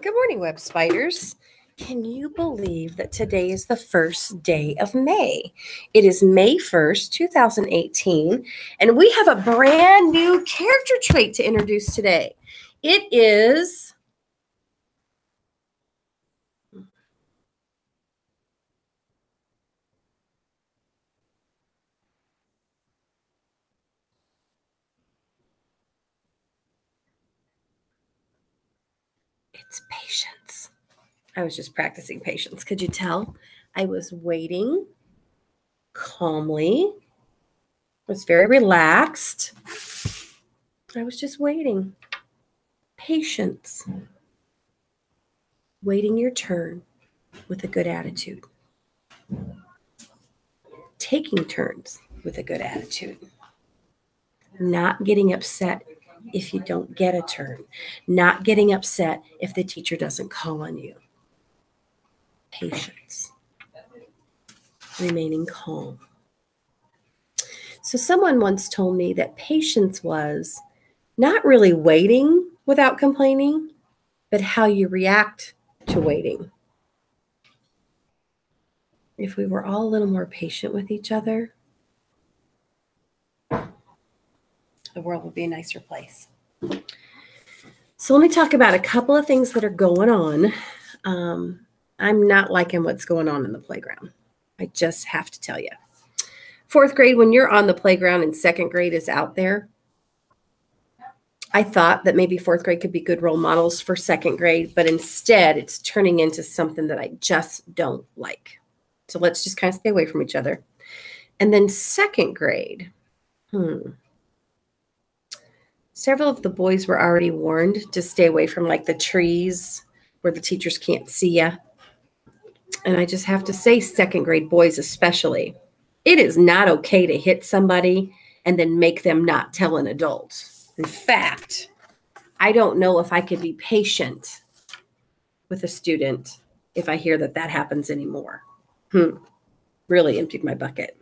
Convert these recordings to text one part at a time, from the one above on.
Good morning, web spiders. Can you believe that today is the first day of May? It is May 1st, 2018, and we have a brand new character trait to introduce today. It is patience. I was just practicing patience. Could you tell? I was waiting calmly. I was very relaxed. I was just waiting. Patience. Waiting your turn with a good attitude. Taking turns with a good attitude. Not getting upset if you don't get a turn. Not getting upset if the teacher doesn't call on you. Patience. Remaining calm. So someone once told me that patience was not really waiting without complaining, but how you react to waiting. If we were all a little more patient with each other, the world would be a nicer place. So let me talk about a couple of things that are going on. I'm not liking what's going on in the playground. I just have to tell you. Fourth grade, when you're on the playground and second grade is out there, I thought that maybe fourth grade could be good role models for second grade, but instead it's turning into something that I just don't like. So let's just kind of stay away from each other. And then second grade, several of the boys were already warned to stay away from like the trees where the teachers can't see you. And I just have to say, second grade boys especially, it is not okay to hit somebody and then make them not tell an adult. In fact, I don't know if I could be patient with a student if I hear that that happens anymore. Really emptied my bucket.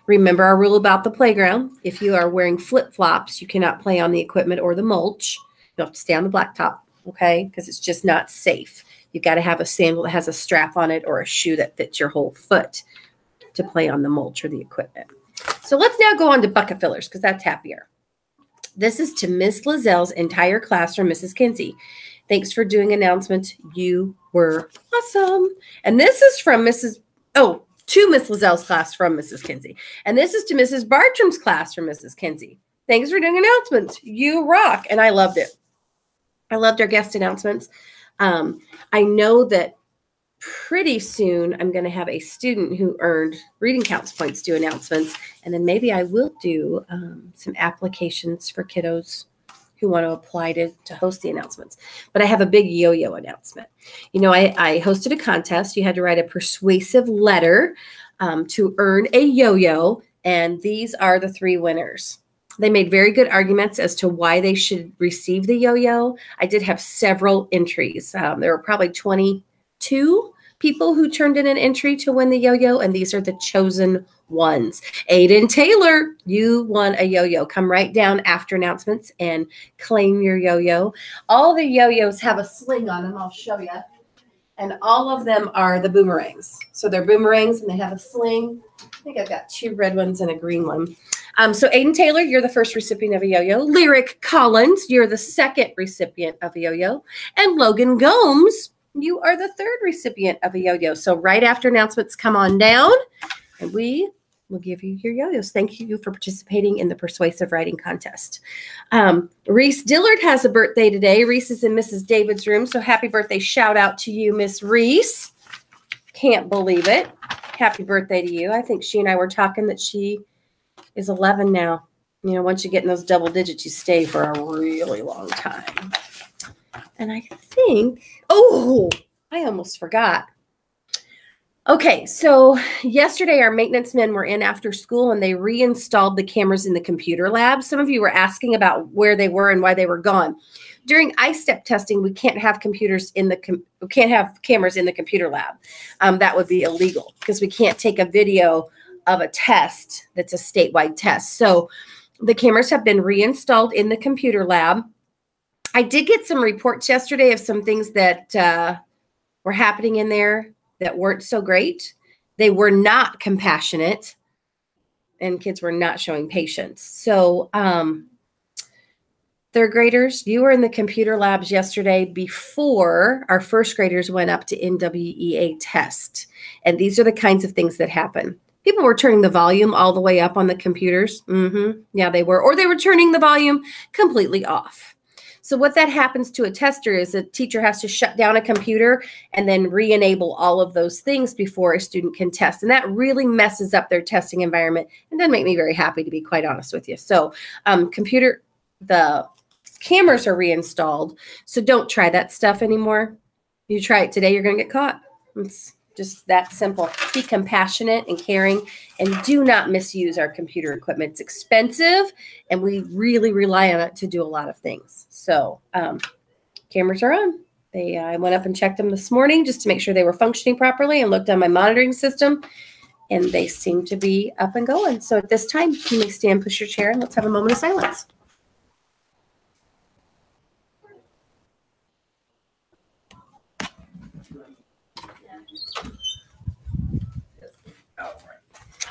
Remember our rule about the playground. If you are wearing flip-flops, you cannot play on the equipment or the mulch. You have to stay on the blacktop, okay? Because it's just not safe. You've got to have a sandal that has a strap on it or a shoe that fits your whole foot to play on the mulch or the equipment. So let's now go on to bucket fillers because that's happier. This is to Miss Lazelle's entire class from Mrs. Kinsey. Thanks for doing announcements. You were awesome. And this is from to Miss Lazelle's class from Mrs. Kinsey. And this is to Mrs. Bartram's class from Mrs. Kinsey. Thanks for doing announcements. You rock. And I loved it. I loved our guest announcements. I know that pretty soon I'm going to have a student who earned reading counts points do announcements. And then maybe I will do some applications for kiddos who want to apply to host the announcements. But I have a big yo-yo announcement. You know, I hosted a contest. You had to write a persuasive letter to earn a yo-yo. And these are the 3 winners. They made very good arguments as to why they should receive the yo-yo. I did have several entries. There were probably 22 people who turned in an entry to win the yo-yo, and these are the chosen ones. Aiden Taylor, you won a yo-yo. Come right down after announcements and claim your yo-yo. All the yo-yos have a sling on them. I'll show you. And all of them are the boomerangs. So they're boomerangs, and they have a sling. I think I've got 2 red ones and a green one. So Aiden Taylor, you're the first recipient of a yo-yo. Lyric Collins, you're the second recipient of a yo-yo. And Logan Gomes, you are the 3rd recipient of a yo-yo. So right after announcements, come on down, and we will give you your yo-yos. Thank you for participating in the persuasive writing contest. Reese Dillard has a birthday today. Reese is in Mrs. David's room, so happy birthday. Shout out to you, Miss Reese. Can't believe it. Happy birthday to you. I think she and I were talking that she is 11 now. You know, once you get in those double digits, you stay for a really long time. And I think, I almost forgot. Okay, so yesterday our maintenance men were in after school and they reinstalled the cameras in the computer lab. Some of you were asking about where they were and why they were gone. During I-STEP testing, we can't have cameras in the computer lab. That would be illegal because we can't take a video of a test that's a statewide test. So the cameras have been reinstalled in the computer lab. I did get some reports yesterday of some things that were happening in there that weren't so great. They were not compassionate, and kids were not showing patience. So, third graders, you were in the computer labs yesterday before our first graders went up to NWEA test. And these are the kinds of things that happen. People were turning the volume all the way up on the computers. Yeah, they were. Or they were turning the volume completely off. So what that happens to a tester is a teacher has to shut down a computer and then re-enable all of those things before a student can test. And that really messes up their testing environment and doesn't make me very happy, to be quite honest with you. So the cameras are reinstalled, so don't try that stuff anymore. You try it today, you're going to get caught. It's just that simple. Be compassionate and caring, and do not misuse our computer equipment. It's expensive, and we really rely on it to do a lot of things. So cameras are on. I went up and checked them this morning just to make sure they were functioning properly and looked on my monitoring system, and they seem to be up and going. So at this time, you may stand, push your chair, and let's have a moment of silence.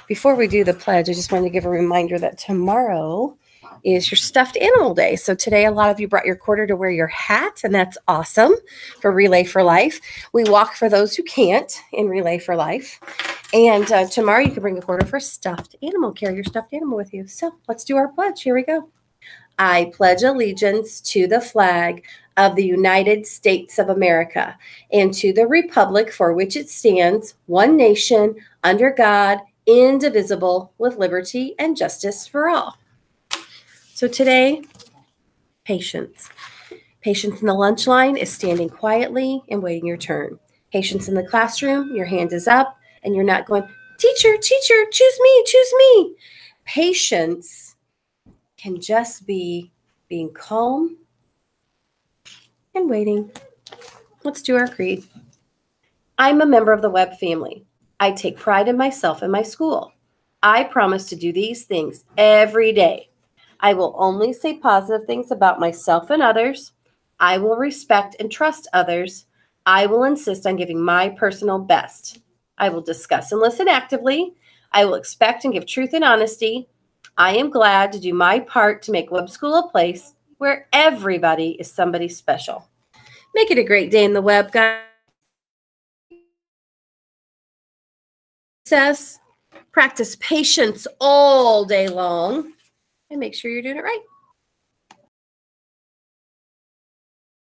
Before we do the pledge, I just wanted to give a reminder that tomorrow is your stuffed animal day. So today, a lot of you brought your quarter to wear your hat, and that's awesome for Relay for Life. We walk for those who can't in Relay for Life. And tomorrow, you can bring a quarter for a stuffed animal. Carry your stuffed animal with you. So let's do our pledge. Here we go. I pledge allegiance to the flag of the United States of America and to the republic for which it stands, one nation, under God, indivisible, with liberty and justice for all. So today, patience. Patience in the lunch line is standing quietly and waiting your turn. Patience in the classroom, your hand is up and you're not going, teacher, teacher, choose me, choose me. Patience can just be being calm and waiting. Let's do our creed. I'm a member of the Webb family. I take pride in myself and my school. I promise to do these things every day. I will only say positive things about myself and others. I will respect and trust others. I will insist on giving my personal best. I will discuss and listen actively. I will expect and give truth and honesty. I am glad to do my part to make Webb School a place where everybody is somebody special. Make it a great day in the Webb, guys. Practice patience all day long and make sure you're doing it right.